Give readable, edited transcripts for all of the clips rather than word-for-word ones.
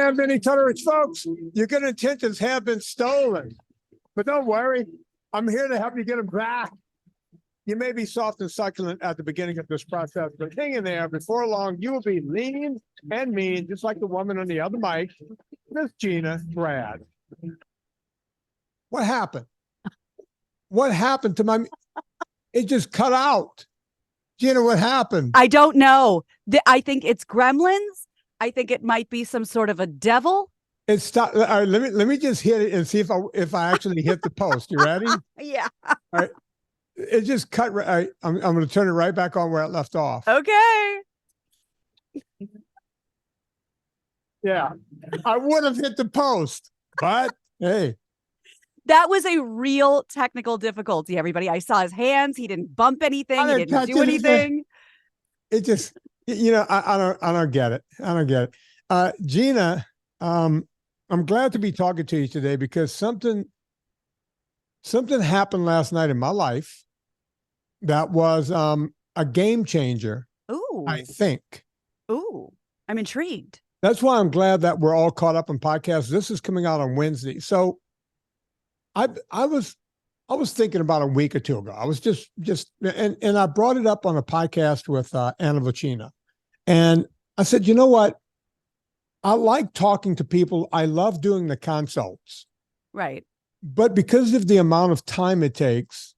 I'm Vinnie Tortorich, folks. Your good intentions have been stolen. But don't worry, I'm here to help you get them back. You may be soft and succulent at the beginning of this process, but hang in there. Before long, you will be lean and mean, just like the woman on the other mic, Miss Gina, Grad. What happened? What happened to my... It just cut out. Gina, what happened? I don't know. I think it's gremlins. I think it might be some sort of a devil. It stopped. All right, let me just hit it and see if I actually hit the post. You ready? Yeah. All right. It just cut. Right. I'm going to turn it right back on where it left off. Okay. Yeah, I would have hit the post, but hey. That was a real technical difficulty, everybody. I saw his hands. He didn't bump anything. He didn't do anything. It just, I don't get it. I don't get it. Gina, I'm glad to be talking to you today because something happened last night in my life that was a game changer. Ooh. I think. Ooh, I'm intrigued. That's why I'm glad that we're all caught up in podcasts. This is coming out on Wednesday. So I was thinking about a week or two ago. I was just and I brought it up on a podcast with Anna Vocina. And I said, you know what? I like talking to people. I love doing the consults. Right. But because of the amount of time it takes,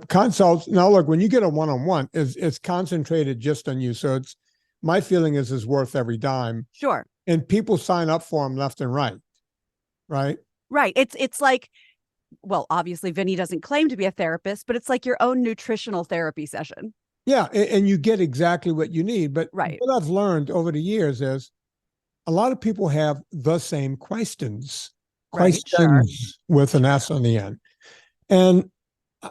consults, now look, when you get a one-on-one, it's concentrated just on you. So my feeling is it's worth every dime. Sure. And people sign up for them left and right. Right. Right. It's like, well, obviously Vinnie doesn't claim to be a therapist, but it's like your own nutritional therapy session. Yeah. And you get exactly what you need. But right. What I've learned over the years is a lot of people have the same questions. Right, sure. With an S on the end. And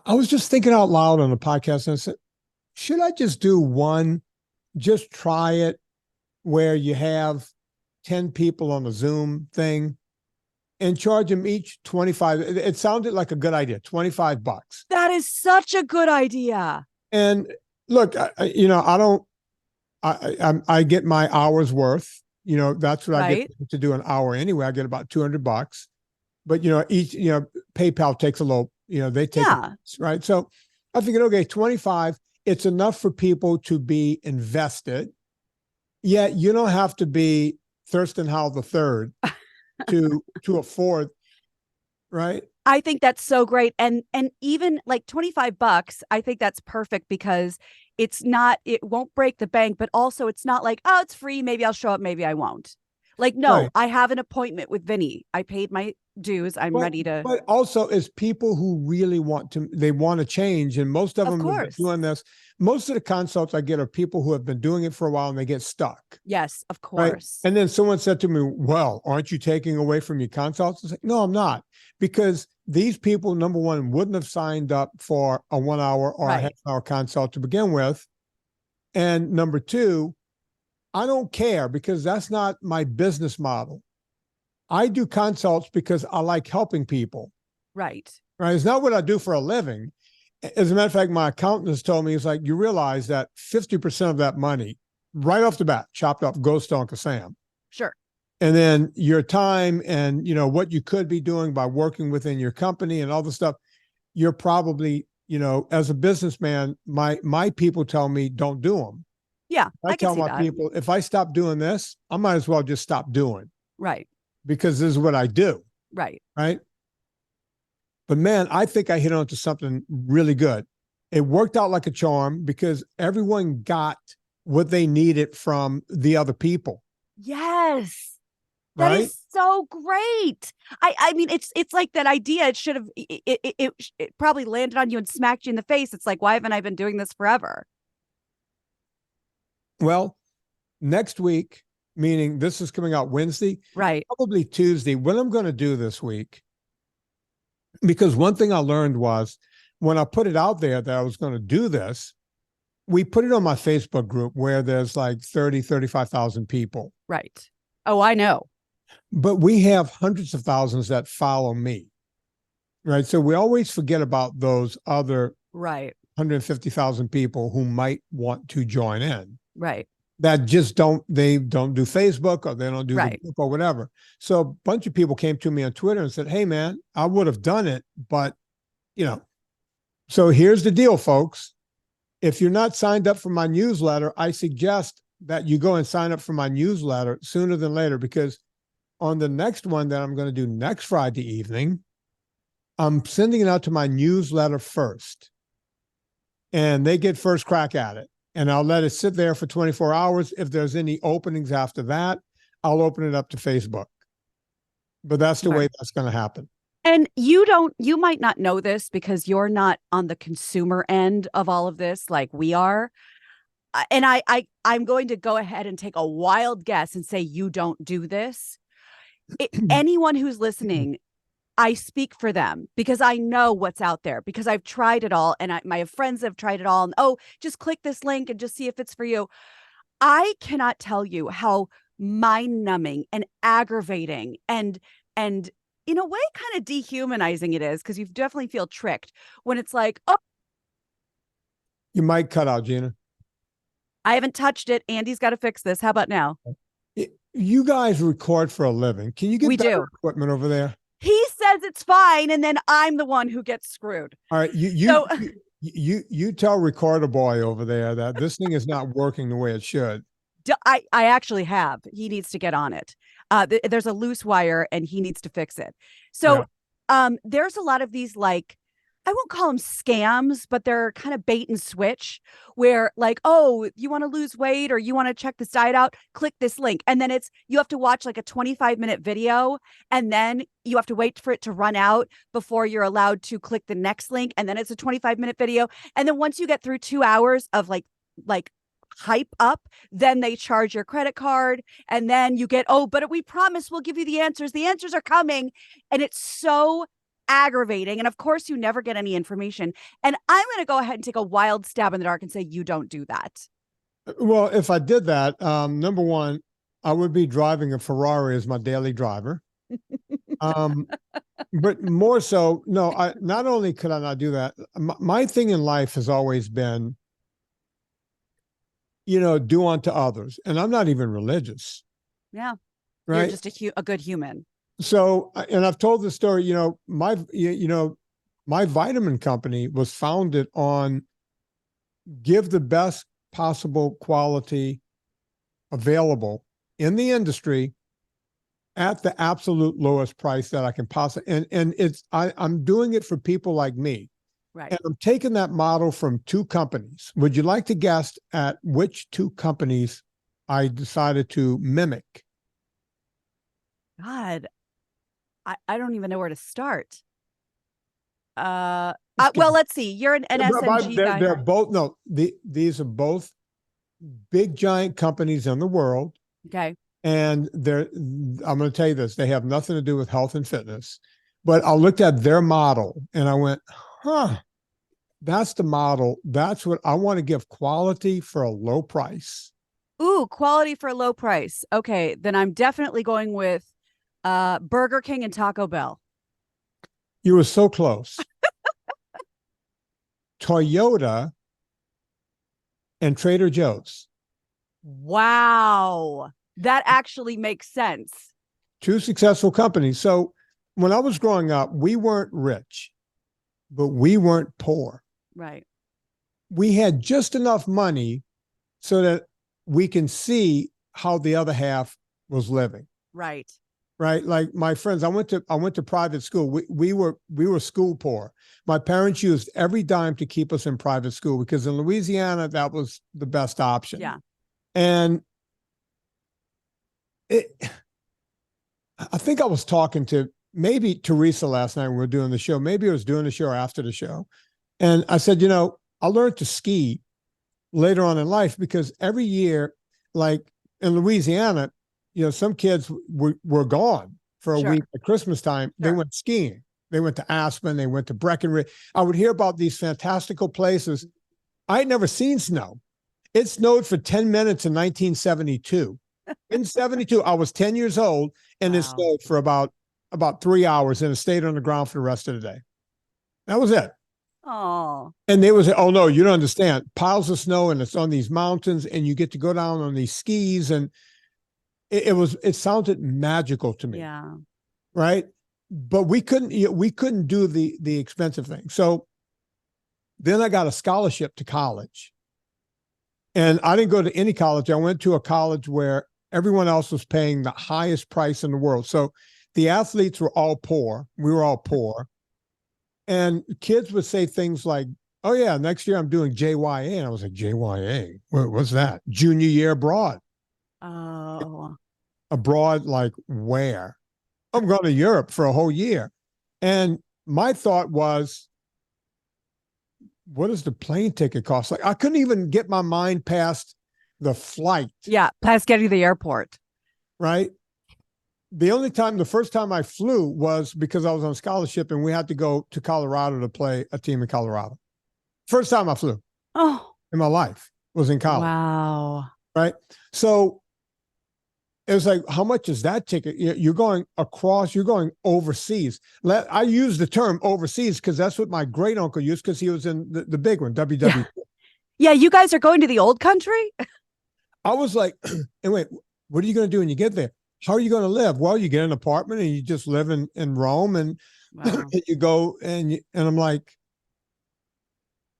I was just thinking out loud on the podcast and I said, should I just do one, just try it where you have 10 people on a Zoom thing and charge them each 25. It sounded like a good idea. $25. That is such a good idea. And look, I get my hour's worth. That's what I get to do an hour anyway. I get about $200. But each PayPal takes a little. They take it, right. So I figured, okay, 25. It's enough for people to be invested. Yet you don't have to be Thurston Howell III to afford, right? I think that's so great. And even like $25, I think that's perfect because it won't break the bank, but also it's not like, oh, it's free. Maybe I'll show up. Maybe I won't. Like, no, right. I have an appointment with Vinnie. I paid my dues. I'm ready to. But also it's people who really want to change. And most of them have been doing this. Most of the consults I get are people who have been doing it for a while and they get stuck. Yes, of course. Right? And then someone said to me, well, aren't you taking away from your consults? I was like, no, I'm not. Because these people, number one, wouldn't have signed up for a 1 hour or a half-hour consult to begin with. And number two, I don't care because that's not my business model. I do consults because I like helping people. Right. Right. It's not what I do for a living. As a matter of fact, my accountant has told me, it's like, you realize that 50% of that money right off the bat, chopped off, goes to Uncle Sam. Sure. And then your time and, what you could be doing by working within your company and all the stuff, you're probably, as a businessman, my people tell me don't do them. Yeah. I tell my people, if I stop doing this, I might as well just stop doing. Right. Because this is what I do. Right. Right. But man, I think I hit onto something really good. It worked out like a charm because everyone got what they needed from the other people. Yes. That is so great. I mean, it's like that idea. It should have, it probably landed on you and smacked you in the face. It's like, why haven't I been doing this forever? Well, next week, meaning this is coming out Wednesday, right? Probably Tuesday, what I'm going to do this week, because one thing I learned was when I put it out there that I was going to do this, we put it on my Facebook group where there's like 35,000 people. Right. Oh, I know. But we have hundreds of thousands that follow me. Right. So we always forget about those other 150,000 people who might want to join in. Right. that just don't do Facebook, or they don't do Right. the group or whatever. So a bunch of people came to me on Twitter and said, hey man, I would have done it, but so here's the deal, folks. If you're not signed up for my newsletter, I suggest that you go and sign up for my newsletter sooner than later, because on the next one that I'm going to do next Friday evening, I'm sending it out to my newsletter first, and they get first crack at it. And I'll let it sit there for 24 hours. If there's any openings after that, I'll open it up to Facebook. But that's the way that's going to happen. And you might not know this because you're not on the consumer end of all of this like we are. And I'm going to go ahead and take a wild guess and say you don't do this. Anyone who's listening, I speak for them because I know what's out there, because I've tried it all, and my friends have tried it all. And just click this link and just see if it's for you. I cannot tell you how mind-numbing and aggravating and in a way kind of dehumanizing it is, because you definitely feel tricked when it's like, oh, you might cut out, Gina. I haven't touched it. Andy's got to fix this. How about now? You guys record for a living. Can you get better equipment over there? He says it's fine, and then I'm the one who gets screwed. All right, you tell Recorder Boy over there that this thing is not working the way it should. I actually have. He needs to get on it. There's a loose wire, and he needs to fix it. So there's a lot of these, like, I won't call them scams, but they're kind of bait and switch, where like, oh, you want to lose weight or you want to check this diet out, click this link. And then you have to watch like a 25-minute video, and then you have to wait for it to run out before you're allowed to click the next link. And then it's a 25-minute video. And then once you get through 2 hours of like hype up, then they charge your credit card, and then you get, oh, but we promise we'll give you the answers. The answers are coming. And it's so aggravating. And of course, you never get any information. And I'm going to go ahead and take a wild stab in the dark and say, you don't do that. Well, if I did that, number one, I would be driving a Ferrari as my daily driver. But more so, no, not only could I not do that, my thing in life has always been, do unto others. And I'm not even religious. Yeah. Right. You're just a good human. So, and I've told the story, my vitamin company was founded on give the best possible quality available in the industry at the absolute lowest price that I can possibly, and I'm doing it for people like me. Right. And I'm taking that model from 2 companies. Would you like to guess at which 2 companies I decided to mimic? God, I don't even know where to start. Well, let's see. You're an NSNG guy. They're both, these are both big, giant companies in the world. Okay. And I'm going to tell you this, they have nothing to do with health and fitness. But I looked at their model and I went, that's the model. That's what I want to give, quality for a low price. Ooh, quality for a low price. Okay. Then I'm definitely going with Burger King and Taco Bell. You were so close. Toyota and Trader Joe's. Wow. That actually makes sense. 2 successful companies. So when I was growing up, we weren't rich, but we weren't poor. Right. We had just enough money so that we can see how the other half was living. Right. Right. Like my friends, I went to private school. We were school poor. My parents used every dime to keep us in private school because in Louisiana, that was the best option. Yeah. And I think I was talking to maybe Teresa last night when we were doing the show. Maybe I was doing the show or after the show. And I said, I learned to ski later on in life because every year, like in Louisiana, some kids were gone for a week at Christmas time. Sure. They went skiing. They went to Aspen. They went to Breckenridge. I would hear about these fantastical places. I had never seen snow. It snowed for 10 minutes in 1972. In 72, I was 10 years old, and it snowed for about 3 hours, and it stayed on the ground for the rest of the day. That was it. Oh, And they would say, oh no, you don't understand. Piles of snow and it's on these mountains and you get to go down on these skis. And it sounded magical to me. yeah. Right. But we couldn't do the expensive thing. So then I got a scholarship to college. And I didn't go to any college. I went to a college where everyone else was paying the highest price in the world. So the athletes were all poor. We were all poor. And kids would say things like, oh, yeah, next year I'm doing JYA. And I was like, JYA? What's that? Junior year abroad. Oh, Abroad, like where? I'm going to Europe for a whole year. And my thought was, what does the plane ticket cost? Like, I couldn't even get my mind past the flight. yeah. Past getting to the airport. Right. The first time I flew was because I was on scholarship and we had to go to Colorado to play a team in Colorado. First time I flew in my life was in college. Wow. Right. So it was like, how much is that ticket? You're going across, you're going overseas. I use the term overseas because that's what my great uncle used because he was in the big one, WWE. Yeah, you guys are going to the old country? I was like, and wait, what are you going to do when you get there? How are you going to live? Well, you get an apartment and you just live in Rome and Wow. you go and I'm like,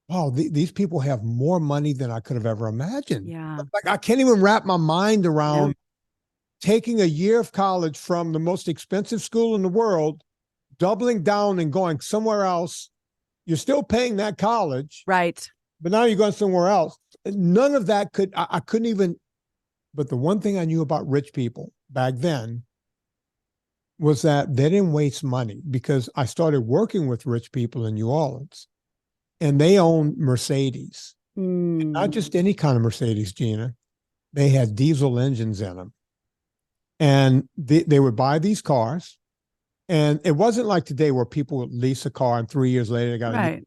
wow, these people have more money than I could have ever imagined. Yeah. Like I can't even wrap my mind around No. taking a year of college from the most expensive school in the world, doubling down and going somewhere else. You're still paying that college. Right. But now you're going somewhere else. None of that I couldn't even, but the one thing I knew about rich people back then was that they didn't waste money because I started working with rich people in New Orleans and they owned Mercedes. Not just any kind of Mercedes, Gina. They had diesel engines in them. And they would buy these cars. And it wasn't like today where people would lease a car and 3 years later they got Right.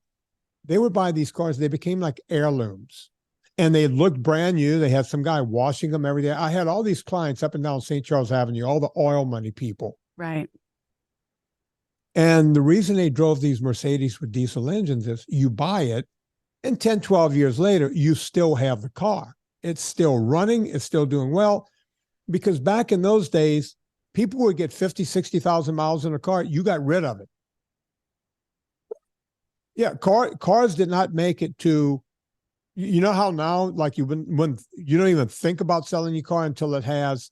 They would buy these cars. They became like heirlooms. And they looked brand new. They had some guy washing them every day. I had all these clients up and down St. Charles Avenue, all the oil money people. Right. And the reason they drove these Mercedes with diesel engines is you buy it, and 10, 12 years later, you still have the car. It's still running. It's still doing well. Because back in those days, people would get 50, 60,000 miles in a car. You got rid of it. Yeah, cars did not make it to, you know how now, like when you don't even think about selling your car until it has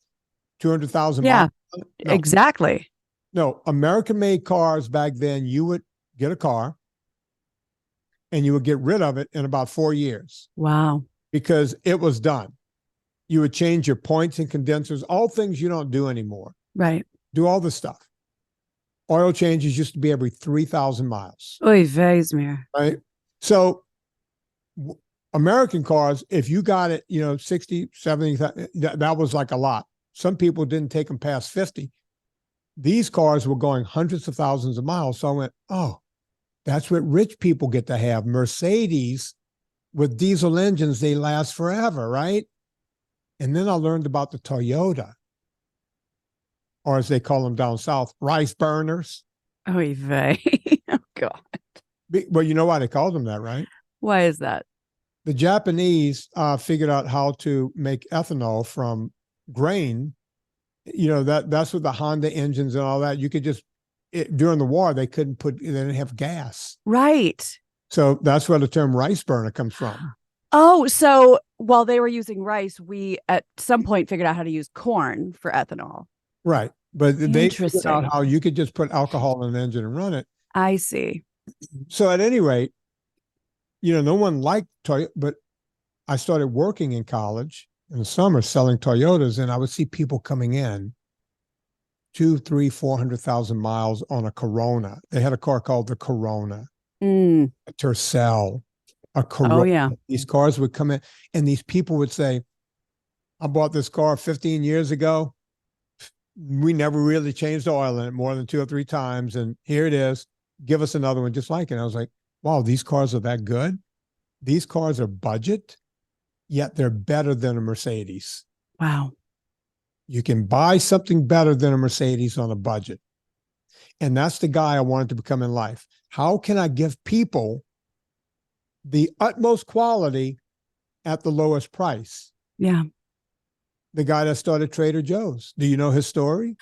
200,000 Yeah, miles. No, exactly. no, American-made cars back then, you would get a car and you would get rid of it in about 4 years Wow. because it was done. You would change your points and condensers, all things you don't do anymore. Right. Do all this stuff. Oil changes used to be every 3,000 miles. Oy vey's mir. Right. So American cars, if you got it, 60, 70, that was like a lot. Some people didn't take them past 50. These cars were going hundreds of thousands of miles. So I went, oh, that's what rich people get to have. Mercedes with diesel engines, they last forever, right? And then I learned about the Toyota, or as they call them down south, rice burners. Oy vey. Oh, God. Well, you know why they called them that, right? Why is that? The Japanese figured out how to make ethanol from grain. That's with the Honda engines and all that. You could just, during the war, they didn't have gas. Right. So that's where the term rice burner comes from. Oh, so while they were using rice, we at some point figured out how to use corn for ethanol. Right. But they figured Interesting. out how you could just put alcohol in an engine and run it. I see. So at any rate, no one liked Toyota, but I started working in college in the summer selling Toyotas, and I would see people coming in 200,000, 300,000, 400,000 miles on a Corona. They had a car called the Corona, a Tercel, a Corona. Oh, yeah. These cars would come in, and these people would say, I bought this car 15 years ago. We never really changed the oil in it more than 2 or 3 times. And here it is. Give us another one just like it. And I was like, wow, these cars are that good. These cars are budget, yet they're better than a Mercedes. Wow. You can buy something better than a Mercedes on a budget. And that's the guy I wanted to become in life. How can I give people the utmost quality at the lowest price. Yeah. The guy that started Trader Joe's. Do you know his story?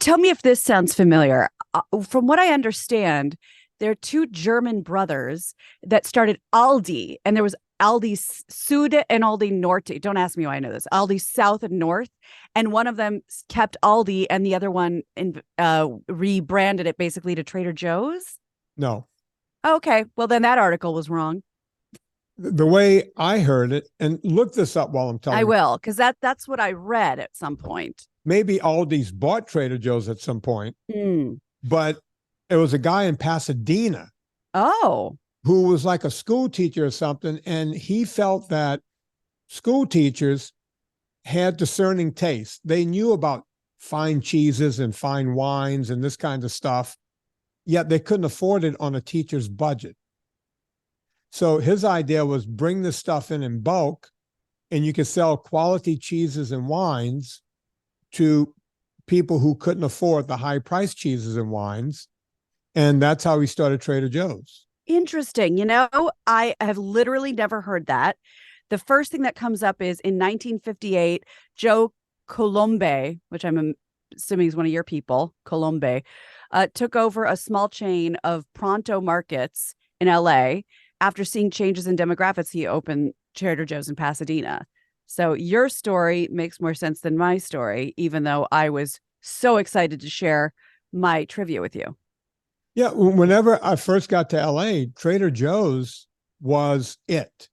Tell me if this sounds familiar. From what I understand, there are two German brothers that started Aldi, and there was Aldi Sud and Aldi Norte. Don't ask me why I know this. Aldi South and North, and one of them kept Aldi, and the other one rebranded it basically to Trader Joe's. No. Okay, well then that article was wrong. The way I heard it, and look this up while I'm telling I you. will, because that's what I read at some point. Maybe Aldi's bought Trader Joe's at some point, but it was a guy in Pasadena Oh, who was like a school teacher or something, and he felt that school teachers had discerning taste. They knew about fine cheeses and fine wines and this kind of stuff, yet they couldn't afford it on a teacher's budget. So his idea was bring this stuff in bulk, and you could sell quality cheeses and wines to people who couldn't afford the high priced cheeses and wines. And that's how he started Trader Joe's. interesting. I have literally never heard that. The first thing that comes up is in 1958, Joe Colombe, which I'm assuming is one of your people, Colombe, took over a small chain of Pronto markets in LA. After seeing changes in demographics, he opened Trader Joe's in Pasadena. So your story makes more sense than my story, even though I was so excited to share my trivia with you. Yeah, whenever I first got to LA, Trader Joe's was it.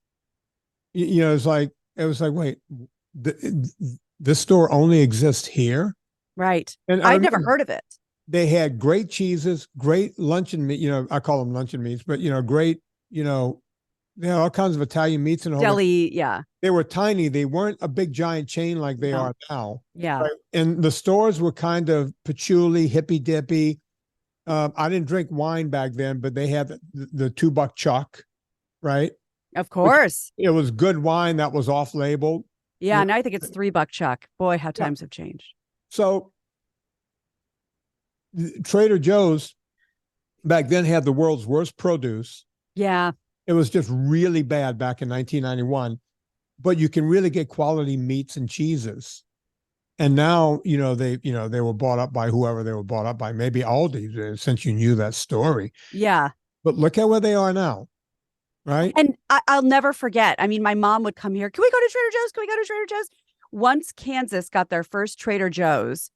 It was like, wait, this store only exists here? Right. And I'd never heard of it. They had great cheeses, great luncheon meat, I call them luncheon meats, but great, they had all kinds of Italian meats and all Deli, yeah. They were tiny. They weren't a big giant chain like they are now. Yeah. Right? And the stores were kind of patchouli, hippy dippy. I didn't drink wine back then, but they had the $2 chuck, right? Of course. It was good wine that was off label. Yeah. And I think it's $3 chuck. Boy, how times have changed. So Trader Joe's back then had the world's worst produce. Yeah. It was just really bad back in 1991, but you can really get quality meats and cheeses. And now, they were bought up by whoever they were bought up by, maybe Aldi, since you knew that story. Yeah. But look at where they are now, right? And I'll never forget. I mean, my mom would come here. Can we go to Trader Joe's? Can we go to Trader Joe's? Once Kansas got their first Trader Joe's,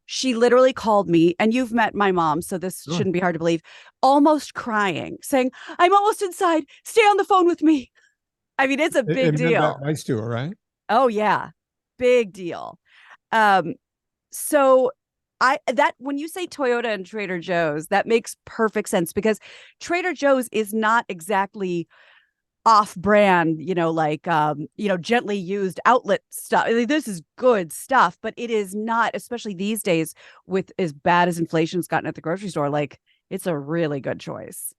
she literally called me, and you've met my mom, so this shouldn't be hard to believe, almost crying, saying, I'm almost inside. Stay on the phone with me. I mean, it's a big deal. Nice to her, right? Oh, yeah. Big deal. So when you say Toyota and Trader Joe's, that makes perfect sense, because Trader Joe's is not exactly off-brand, gently used outlet stuff. This is good stuff, but it is not, especially these days with as bad as inflation's gotten at the grocery store. Like, it's a really good choice.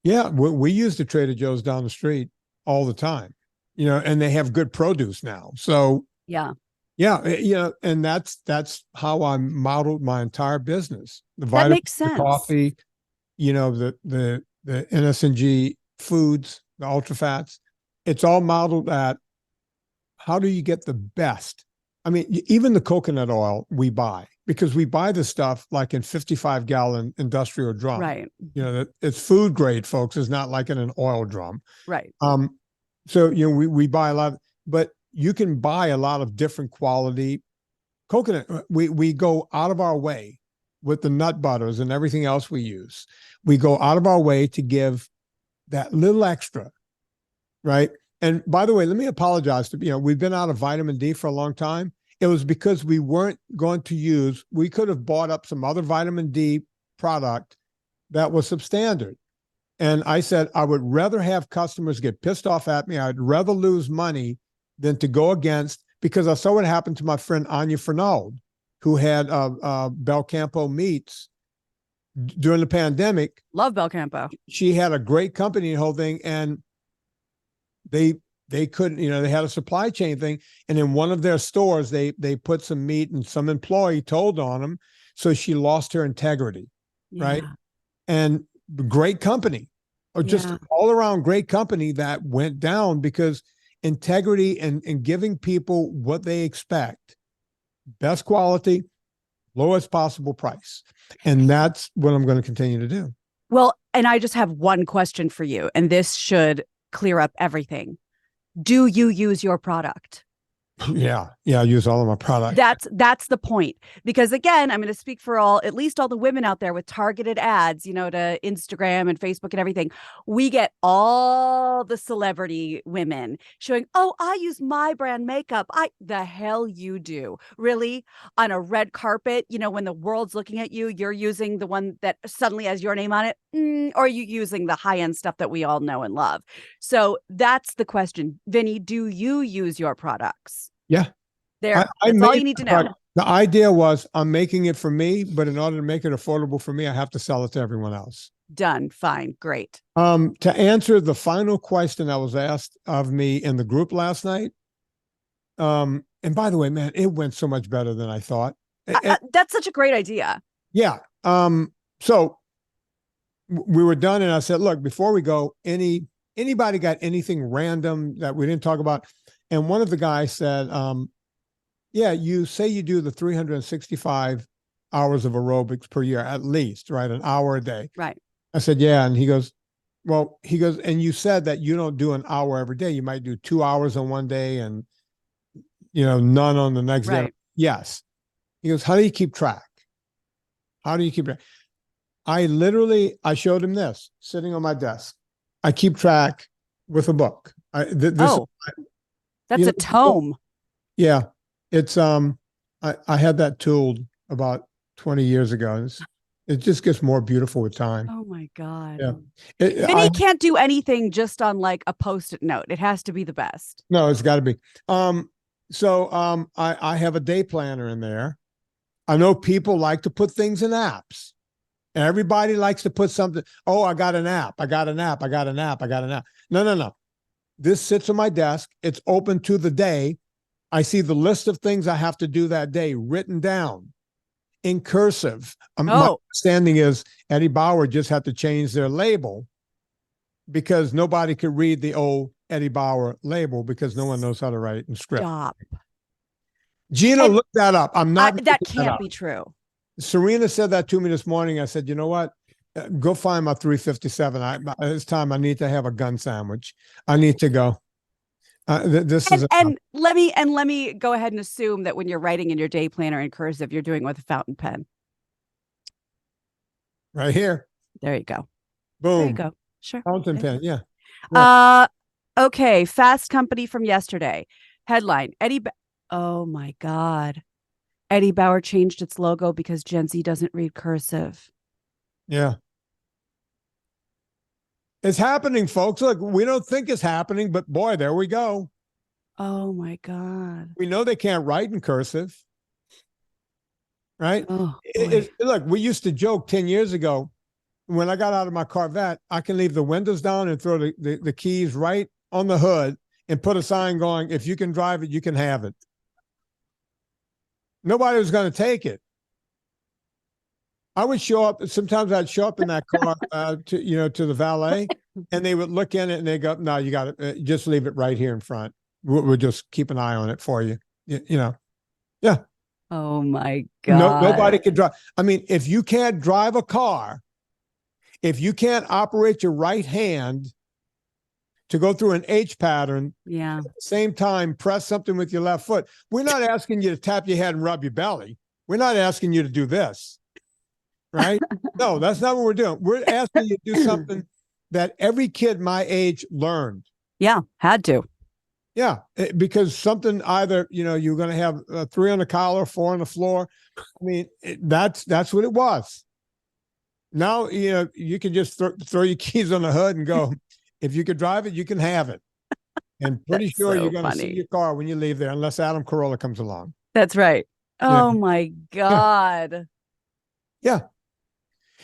Yeah, we use the Trader Joe's down the street all the time, and they have good produce now. So yeah, and that's how I modeled my entire business. The that vitamins, makes sense. the coffee, the NSNG foods, the ultra fats. It's all modeled at how do you get the best. I mean, even the coconut oil we buy, because we buy the stuff like in 55-gallon industrial drum. Right. It's food grade, folks. It's not like in an oil drum. Right. So we buy a lot, but you can buy a lot of different quality coconut. We go out of our way with the nut butters and everything else we use. We go out of our way to give that little extra, right? And by the way, let me apologize to, we've been out of vitamin D for a long time. It was because we weren't going to use, we could have bought up some other vitamin D product that was substandard. And I said, I would rather have customers get pissed off at me. I'd rather lose money than to go against, because I saw what happened to my friend Anya Fernald, who had Belcampo Meats during the pandemic. Love Belcampo. She had a great company and the whole thing, and they couldn't, they had a supply chain thing. And in one of their stores, they put some meat and some employee told on them. So she lost her integrity, right? And great company. or just Yeah. all around great company that went down because integrity and giving people what they expect, best quality, lowest possible price. And that's what I'm going to continue to do. Well, and I just have one question for you, and this should clear up everything. Do you use your product? Yeah. I use all of my products. That's the point. Because again, I'm going to speak for at least all the women out there with targeted ads, to Instagram and Facebook and everything. We get all the celebrity women showing, oh, I use my brand makeup. The hell you do. Really? On a red carpet, when the world's looking at you, you're using the one that suddenly has your name on it, or are you using the high-end stuff that we all know and love? So that's the question. Vinnie, do you use your products? Yeah. That's all you need to know. The idea was I'm making it for me, but in order to make it affordable for me, I have to sell it to everyone else. Done. Fine. Great. To answer the final question that was asked of me in the group last night. And by the way, man, it went so much better than I thought. That's such a great idea. Yeah. So we were done and I said, look, before we go, anybody got anything random that we didn't talk about? And one of the guys said, yeah, you say you do the 365 hours of aerobics per year, at least, right? An hour a day. Right. I said, yeah. And he goes, and you said that you don't do an hour every day. You might do 2 hours on one day and, none on the next day. Yes. He goes, how do you keep track? How do you keep track? I showed him this sitting on my desk. I keep track with a book. That's a tome. Yeah. It's, I had that tool about 20 years ago. It just gets more beautiful with time. Oh my God. Yeah. Vinnie can't do anything just on like a Post-it note. It has to be the best. No, it's got to be. I have a day planner in there. I know people like to put things in apps. Everybody likes to put something. Oh, I got an app. I got an app. No. This sits on my desk. It's open to the day. I see the list of things I have to do that day written down in cursive. My understanding is Eddie Bauer just had to change their label because nobody could read the old Eddie Bauer label because no one knows how to write in script. Stop. Gina, look that up. That can't be true. Serena said that to me this morning. I said, you know what? Go find my 357. It's time. I need to have a gun sandwich. I need to go. Let me go ahead and assume that when you're writing in your day planner in cursive, you're doing it with a fountain pen. Right here. There you go. Boom. There you go. Sure. Fountain pen. Yeah. Okay. Fast Company from yesterday. Headline: oh my God. Eddie Bauer changed its logo because Gen Z doesn't read cursive. Yeah. It's happening, folks. Look, we don't think it's happening, but boy, there we go. Oh my God. We know they can't write in cursive. Right? Oh, look, we used to joke 10 years ago, when I got out of my Corvette, I can leave the windows down and throw the keys right on the hood and put a sign going, if you can drive it, you can have it. Nobody was going to take it. I would show up. Sometimes I'd show up in that car to the valet, and they would look in it and they go, "No, you got to just leave it right here in front. We'll just keep an eye on it for you." Yeah. Oh my God. Nobody could drive. I mean, if you can't drive a car, if you can't operate your right hand to go through an H pattern, at the same time, press something with your left foot. We're not asking you to tap your head and rub your belly. We're not asking you to do this. Right? No, that's not what we're doing. We're asking you to do something that every kid my age learned. Yeah, had to. Yeah, because something either, you're going to have 3 on the collar, 4 on the floor. I mean, that's what it was. Now, you can just throw your keys on the hood and go, if you could drive it, you can have it. And pretty sure you're going to see your car when you leave there, unless Adam Carolla comes along. That's right. Oh my God. Yeah.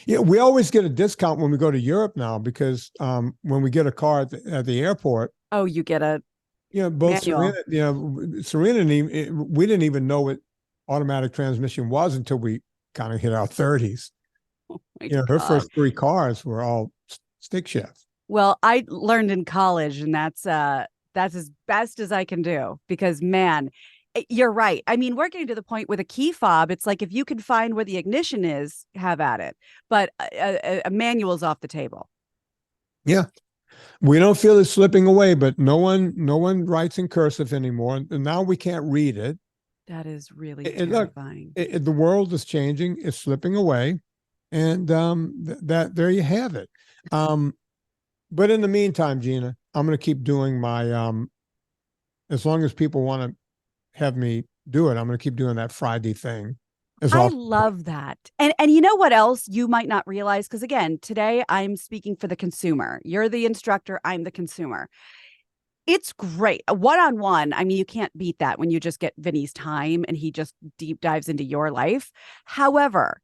Yeah, we always get a discount when we go to Europe now because when we get a car at the airport. Oh, you get a both manual. Serena and we didn't even know what automatic transmission was until we kind of hit our 30s. Oh her first 3 cars were all stick shift. Well, I learned in college, and that's as best as I can do because, man, you're right. I mean, we're getting to the point with a key fob. It's like if you can find where the ignition is, have at it. But a manual's off the table. Yeah. We don't feel it slipping away, but no one writes in cursive anymore. And now we can't read it. That is really Look, terrifying. the world is changing. It's slipping away. And that there you have it. But in the meantime, Gina, I'm going to keep doing my, as long as people want to have me do it, I'm going to keep doing that Friday thing. I love that. And you know what else you might not realize? Because again, today I'm speaking for the consumer. You're the instructor. I'm the consumer. It's great. One-on-one. I mean, you can't beat that when you just get Vinnie's time and he just deep dives into your life. However,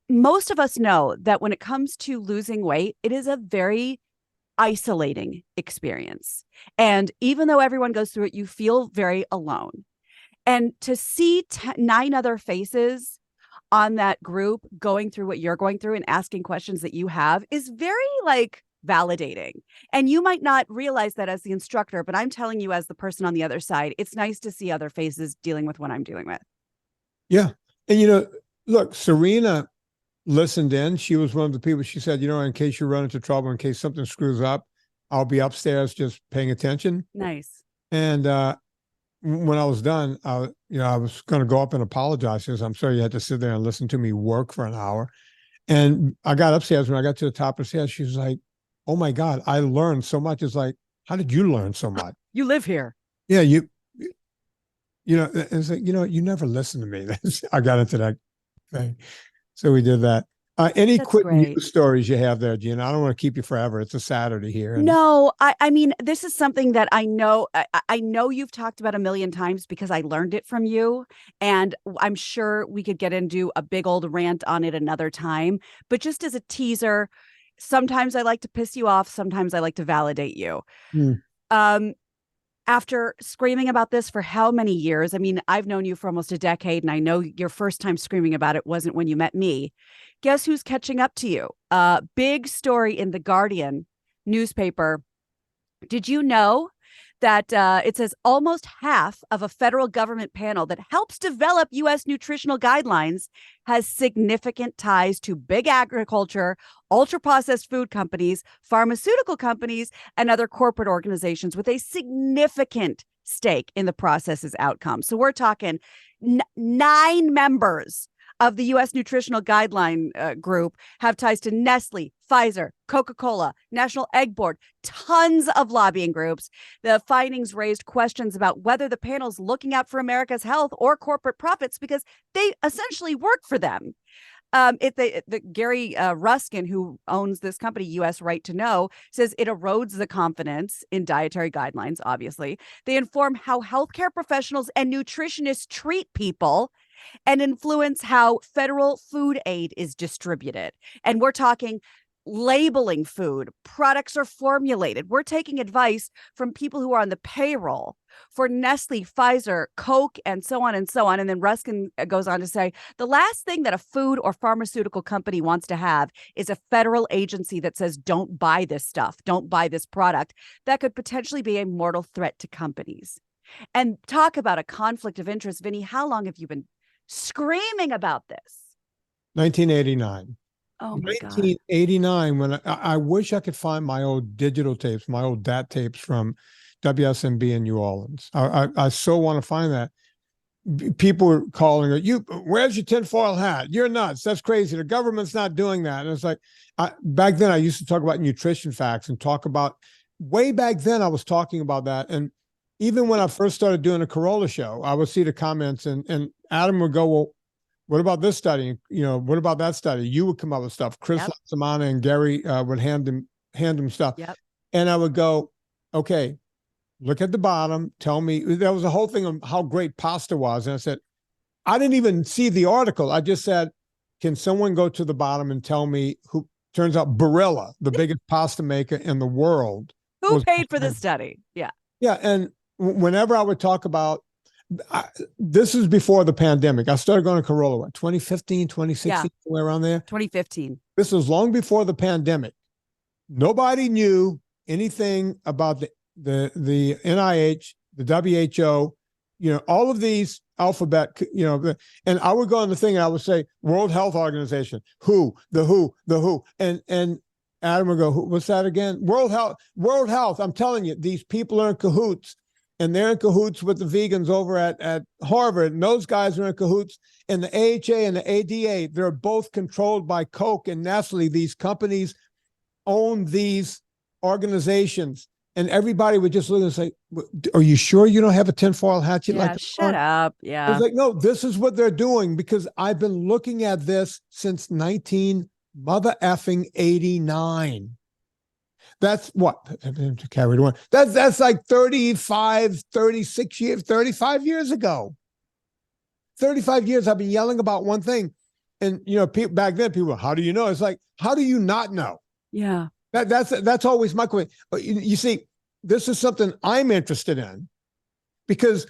most of us know that when it comes to losing weight, it is a very isolating experience. And even though everyone goes through it, you feel very alone. And to see 9 other faces on that group going through what you're going through and asking questions that you have is very validating. And you might not realize that as the instructor, but I'm telling you as the person on the other side, it's nice to see other faces dealing with what I'm dealing with. Yeah. And, look, Serena listened in. She was one of the people, she said, in case you run into trouble, in case something screws up, I'll be upstairs just paying attention. Nice. And when I was done, I was going to go up and apologize because I'm sorry you had to sit there and listen to me work for an hour. And I got upstairs. When I got to the top of the stairs, she was like, "Oh my God, I learned so much." It's like, how did you learn so much? You live here. Yeah, it's like, you never listen to me. I got into that thing. So we did that. Any That's quick great. news stories you have there, Gina? I don't want to keep you forever. It's a Saturday here. No, I mean, this is something that I know you've talked about a million times because I learned it from you. And I'm sure we could get into a big old rant on it another time. But just as a teaser, sometimes I like to piss you off. Sometimes I like to validate you. After screaming about this for how many years? I mean, I've known you for almost a decade, and I know your first time screaming about it wasn't when you met me. Guess who's catching up to you? Big story in the Guardian newspaper. Did you know that it says almost half of a federal government panel that helps develop U.S. nutritional guidelines has significant ties to big agriculture, ultra-processed food companies, pharmaceutical companies, and other corporate organizations with a significant stake in the process's outcome. So we're talking 9 members of the U.S. Nutritional Guideline Group have ties to Nestle, Pfizer, Coca-Cola, National Egg Board, tons of lobbying groups. The findings raised questions about whether the panel's looking out for America's health or corporate profits because they essentially work for them. The Gary Ruskin, who owns this company, U.S. Right to Know, says it erodes the confidence in dietary guidelines, obviously. They inform how healthcare professionals and nutritionists treat people and influence how federal food aid is distributed. And we're talking labeling food, products are formulated. We're taking advice from people who are on the payroll for Nestle, Pfizer, Coke, and so on and so on. And then Ruskin goes on to say, the last thing that a food or pharmaceutical company wants to have is a federal agency that says, don't buy this stuff, don't buy this product. That could potentially be a mortal threat to companies. And talk about a conflict of interest. Vinnie, how long have you been screaming about this? 1989. Oh my God. 1989, when I wish I could find my old digital tapes, my old DAT tapes from WSMB in New Orleans. I so want to find that. People were calling it, where's your tinfoil hat? You're nuts. That's crazy. The government's not doing that. And it's like, back then I used to talk about nutrition facts and talk about, way back then I was talking about that. And even when I first started doing a Corolla show, I would see the comments and Adam would go, well, what about this study? What about that study? You would come up with stuff. Chris Latsamana and Gary would hand him stuff. Yep. And I would go, okay, look at the bottom. Tell me, there was a whole thing on how great pasta was. And I said, I didn't even see the article. I just said, can someone go to the bottom and tell me who? Turns out Barilla, the biggest pasta maker in the world. Who paid for this study? Yeah. Yeah. And whenever I would talk about, this is before the pandemic. I started going to Corolla, 2015, 2016, somewhere around there. 2015. This was long before the pandemic. Nobody knew anything about the NIH, the WHO, all of these alphabet, and I would go on the thing and I would say World Health Organization, the WHO, and Adam would go, what's that again? World Health. I'm telling you, these people are in cahoots, and they're in cahoots with the vegans over at Harvard, and those guys are in cahoots, and the AHA and the ADA, they're both controlled by Coke and Nestle. These companies own these organizations, and everybody would just look and say, are you sure you don't have a tinfoil hat? Yeah, shut up. Yeah. I was like, no, this is what they're doing, because I've been looking at this since 1989. That's what carried on. That's like 35 years ago. 35 years I've been yelling about one thing. And people back then, people, how do you know? It's like, how do you not know? Yeah. That's always my question. You see, this is something I'm interested in, because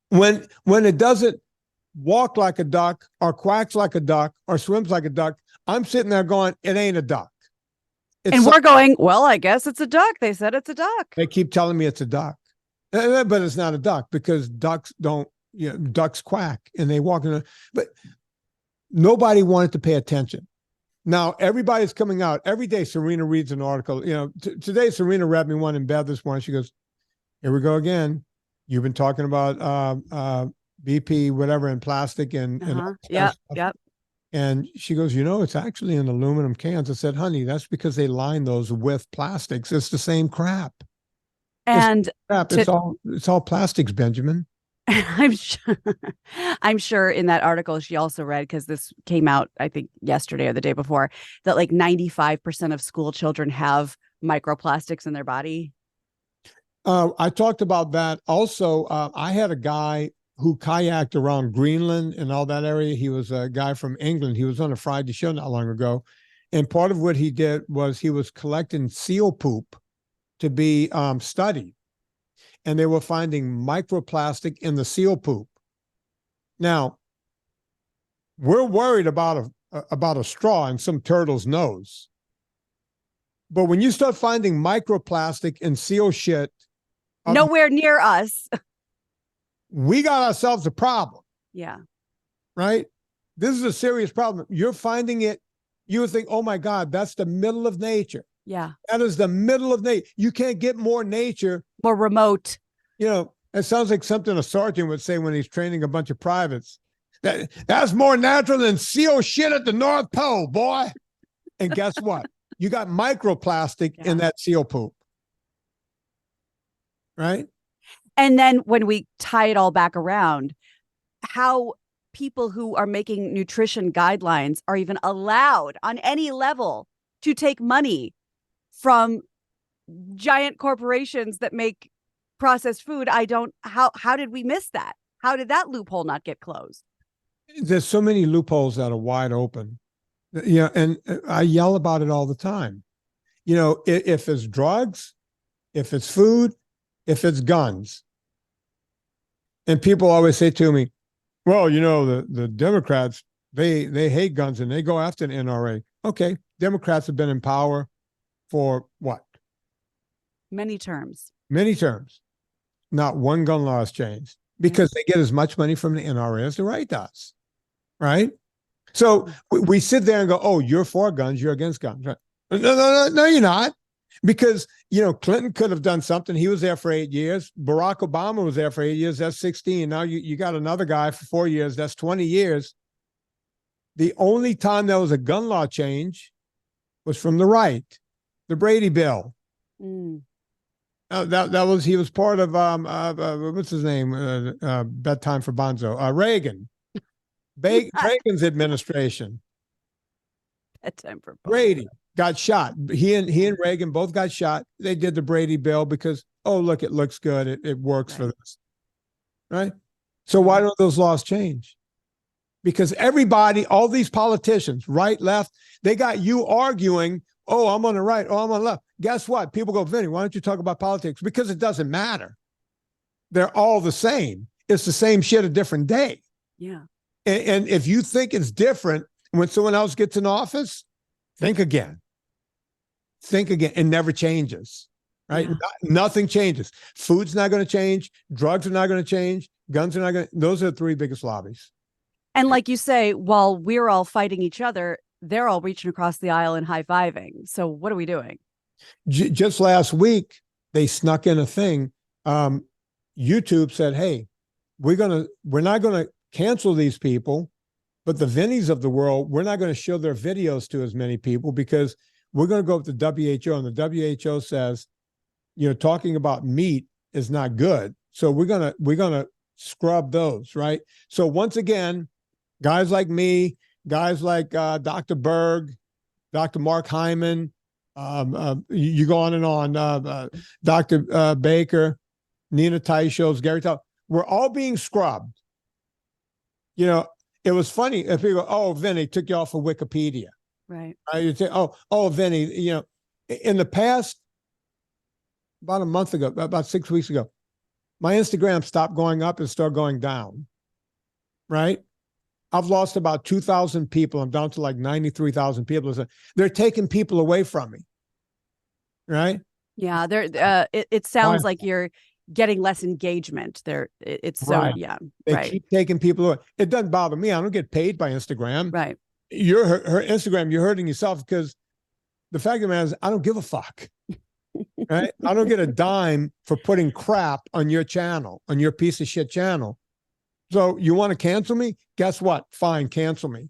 when it doesn't walk like a duck or quacks like a duck or swims like a duck, I'm sitting there going, it ain't a duck. And we're going, well, I guess it's a duck. They said it's a duck. They keep telling me it's a duck, but it's not a duck, because ducks don't, ducks quack and they walk in. But nobody wanted to pay attention. Now everybody's coming out every day. Serena reads an article. Today Serena read me one in bed this morning. She goes, "Here we go again. You've been talking about BP, whatever, in plastic and Yep. And she goes, it's actually in aluminum cans. I said, honey, that's because they line those with plastics. It's the same crap. And it's all plastics, Benjamin. I'm sure in that article she also read, because this came out, I think, yesterday or the day before, that like 95% of school children have microplastics in their body. I talked about that. Also, I had a guy who kayaked around Greenland and all that area. He was a guy from England. He was on a Friday show not long ago. And part of what he did was he was collecting seal poop to be studied. And they were finding microplastic in the seal poop. Now, we're worried about a straw in some turtle's nose. But when you start finding microplastic in seal shit, nowhere near us, we got ourselves a problem. Yeah. Right? This is a serious problem. You're finding it. You would think, oh my God, that's the middle of nature. Yeah. That is the middle of nature. You can't get more nature. More remote. It sounds like something a sergeant would say when he's training a bunch of privates. That's more natural than seal shit at the North Pole, boy. And guess what? You got microplastic in that seal poop. Right? And then when we tie it all back around, how people who are making nutrition guidelines are even allowed on any level to take money from giant corporations that make processed food. How did we miss that? How did that loophole not get closed? There's so many loopholes that are wide open. And I yell about it all the time. If it's drugs, if it's food, if it's guns. And people always say to me, well, the Democrats, they hate guns and they go after the NRA. Okay, Democrats have been in power for what? Many terms. Not one gun law has changed, because they get as much money from the NRA as the right does. Right? So we sit there and go, oh, you're for guns, you're against guns. Right? No, you're not. Because, Clinton could have done something. He was there for 8 years. Barack Obama was there for 8 years. That's 16. Now you got another guy for 4 years. That's 20 years. The only time there was a gun law change was from the right, the Brady Bill. He was part of what's his name? Bedtime for Bonzo. Reagan. Reagan's administration. Bedtime for Bonzo. Brady got shot. He and Reagan both got shot. They did the Brady Bill because, oh, look, it looks good. It works for this. Right? So why don't those laws change? Because everybody, all these politicians, right, left, they got you arguing, oh, I'm on the right, oh, I'm on the left. Guess what? People go, Vinnie, why don't you talk about politics? Because it doesn't matter. They're all the same. It's the same shit a different day. Yeah. And if you think it's different when someone else gets in office, think again. think again. It never changes, right? Yeah. Nothing changes. Food's not going to change. Drugs are not going to change. Guns are not going to. Those are the three biggest lobbies. And like you say, while we're all fighting each other, they're all reaching across the aisle and high-fiving. So what are we doing? Just last week, they snuck in a thing. YouTube said, hey, we're not going to cancel these people, but the Vinnies of the world, we're not going to show their videos to as many people because we're going to go with the WHO, and the WHO says, talking about meat is not good. So we're gonna scrub those, right? So once again, guys like me, guys like Dr. Berg, Dr. Mark Hyman, you go on and on, Dr. Baker, Nina Teisho's, Gary Tal, we're all being scrubbed. It was funny if people go, oh, Vinnie took you off of Wikipedia. Right. You'd say, oh, Vinnie, in the past, about a month ago, about 6 weeks ago, my Instagram stopped going up and started going down. Right. I've lost about 2,000 people. I'm down to like 93,000 people. They're taking people away from me. Right. Yeah. It sounds like you're getting less engagement there. It's so, right. Yeah. They right. keep taking people away. It doesn't bother me. I don't get paid by Instagram. Right. Her Instagram, you're hurting yourself because the fact of the matter is I don't give a fuck. Right? I don't get a dime for putting crap on your channel, on your piece of shit channel. So you want to cancel me? Guess what? Fine, cancel me.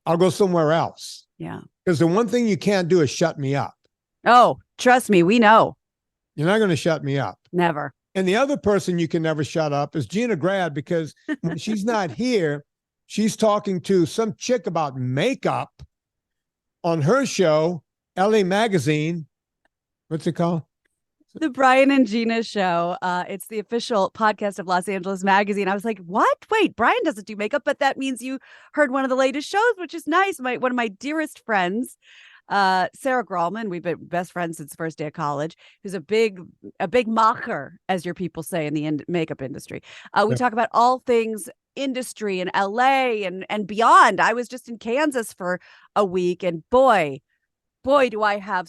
I'll go somewhere else. Yeah. Because the one thing you can't do is shut me up. Oh, trust me, we know. You're not going to shut me up. Never. And the other person you can never shut up is Gina Grad, because when she's not here, she's talking to some chick about makeup on her show, LA Magazine. What's it called? The Brian and Gina Show. It's the official podcast of Los Angeles Magazine. I was like, what? Wait, Brian doesn't do makeup, but that means you heard one of the latest shows, which is nice. One of my dearest friends, Sarah Grallman, we've been best friends since the first day of college, who's a big macher, as your people say in the makeup industry. We talk about all things industry in LA and beyond. I was just in Kansas for a week, and boy, do I have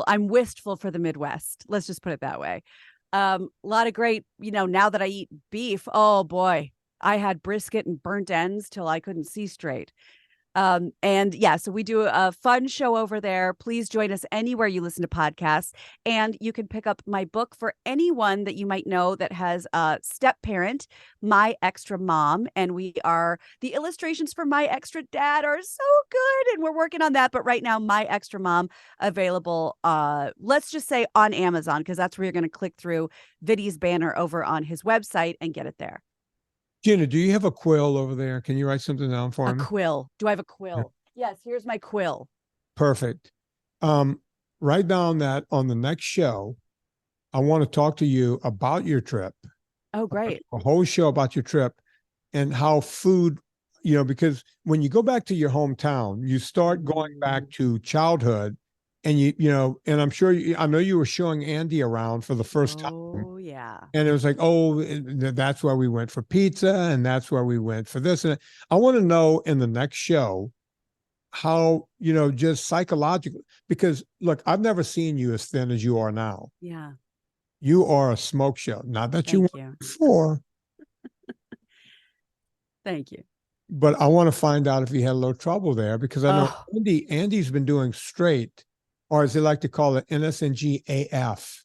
I'm wistful for the Midwest. Let's just put it that way. A lot of great, now that I eat beef, oh boy, I had brisket and burnt ends till I couldn't see straight. And yeah, so we do a fun show over there. Please join us anywhere you listen to podcasts, and you can pick up my book for anyone that you might know that has a step parent, My Extra Mom. And the illustrations for My Extra Dad are so good, and we're working on that. But right now, My Extra Mom available, let's just say on Amazon, because that's where you're going to click through Vinnie's banner over on his website and get it there. Gina, do you have a quill over there? Can you write something down for me? A quill. Do I have a quill? Yeah. Yes, here's my quill. Perfect. Write down that on the next show, I want to talk to you about your trip. Oh, great. A whole show about your trip and how food, because when you go back to your hometown, you start going back to childhood, and and I'm sure I know you were showing Andy around for the first time. Oh, yeah. And it was like, oh, that's where we went for pizza, and that's where we went for this. And I want to know in the next show how, just psychologically, because look, I've never seen you as thin as you are now. Yeah. You are a smoke show. Not that Thank you you. were before. Thank you. But I want to find out if you had a little trouble there, because I know Andy's been doing straight, or as they like to call it, NSNG AF.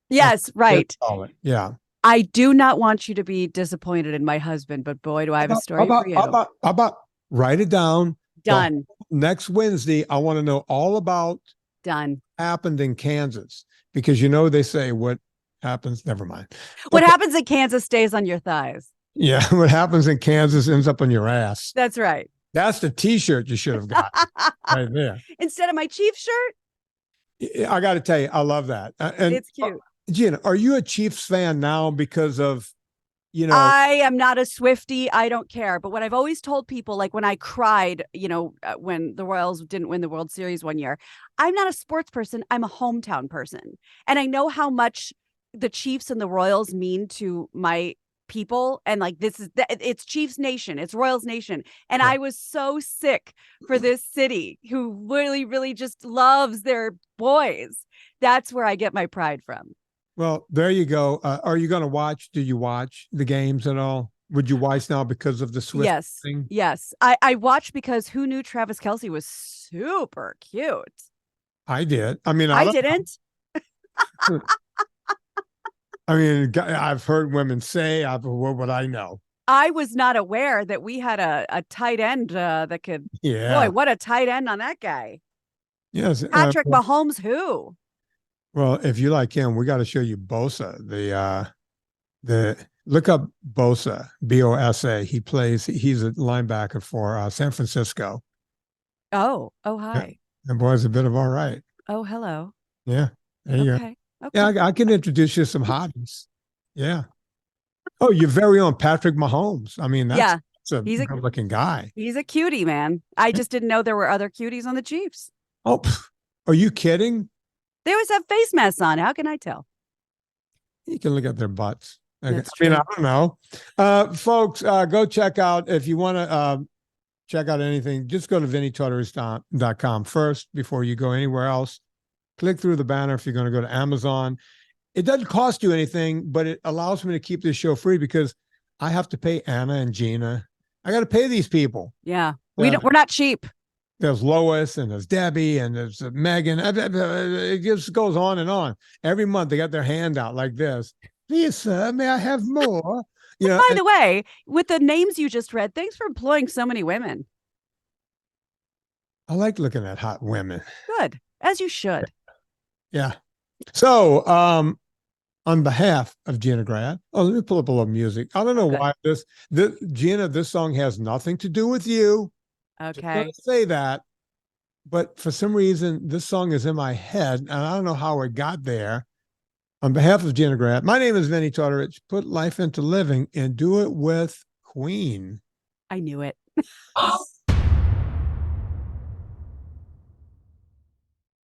Yes, right. Yeah. I do not want you to be disappointed in my husband, but boy, do I have a story for you. How about write it down? Done. Next Wednesday, I want to know all about Done. Happened in Kansas, because they say what happens. Never mind. What happens in Kansas stays on your thighs. Yeah, what happens in Kansas ends up on your ass. That's right. That's the T-shirt you should have got right there instead of my Chiefs shirt. I got to tell you, I love that. And it's cute. Gina, are you a Chiefs fan now because of, I am not a Swiftie. I don't care. But what I've always told people, like when I cried, when the Royals didn't win the World Series one year, I'm not a sports person. I'm a hometown person. And I know how much the Chiefs and the Royals mean to my people and like it's Chiefs Nation, it's Royals Nation. And Yeah. I was so sick for this city who really, really just loves their boys. That's where I get my pride from. Well, there you go. Are you going to watch? Do you watch the games at all? Would you watch now because of the Swift Yes. thing? Yes. I watched because who knew Travis Kelce was super cute? I did. I mean, I didn't. I mean, I've heard women say, what would I know? I was not aware that we had a tight end that could. Yeah. Boy, what a tight end on that guy. Yes. Patrick Mahomes, who? Well, if you like him, we got to show you Bosa. The look up Bosa, Bosa. He's a linebacker for San Francisco. Oh, hi. And boy's a bit of all right. Oh, hello. Yeah. There you go. Okay. Yeah, I can introduce you to some hobbies. Yeah. Oh, your very own Patrick Mahomes. I mean, that's a good-looking guy. He's a cutie, man. I just didn't know there were other cuties on the Chiefs. Oh, are you kidding? They always have face masks on. How can I tell? You can look at their butts. That's I mean, true. I don't know. Folks, go check out, if you want to check out anything, just go to VinnieTortorich.com first before you go anywhere else. Click through the banner if you're going to go to Amazon. It doesn't cost you anything, but it allows me to keep this show free because I have to pay Anna and Gina. I got to pay these people. Yeah. We're not cheap. There's Lois and there's Debbie and there's Megan. It just goes on and on. Every month they got their hand out like this. Please, sir, may I have more? You know, By the way, with the names you just read, thanks for employing so many women. I like looking at hot women. Good, as you should. Yeah. So, on behalf of Gina Grad, let me pull up a little music. I don't know why Gina, this song has nothing to do with you. Okay. Just say that, but for some reason, this song is in my head, and I don't know how it got there. On behalf of Gina Grad, my name is Vinnie Tortorich. Put life into living and do it with Queen. I knew it.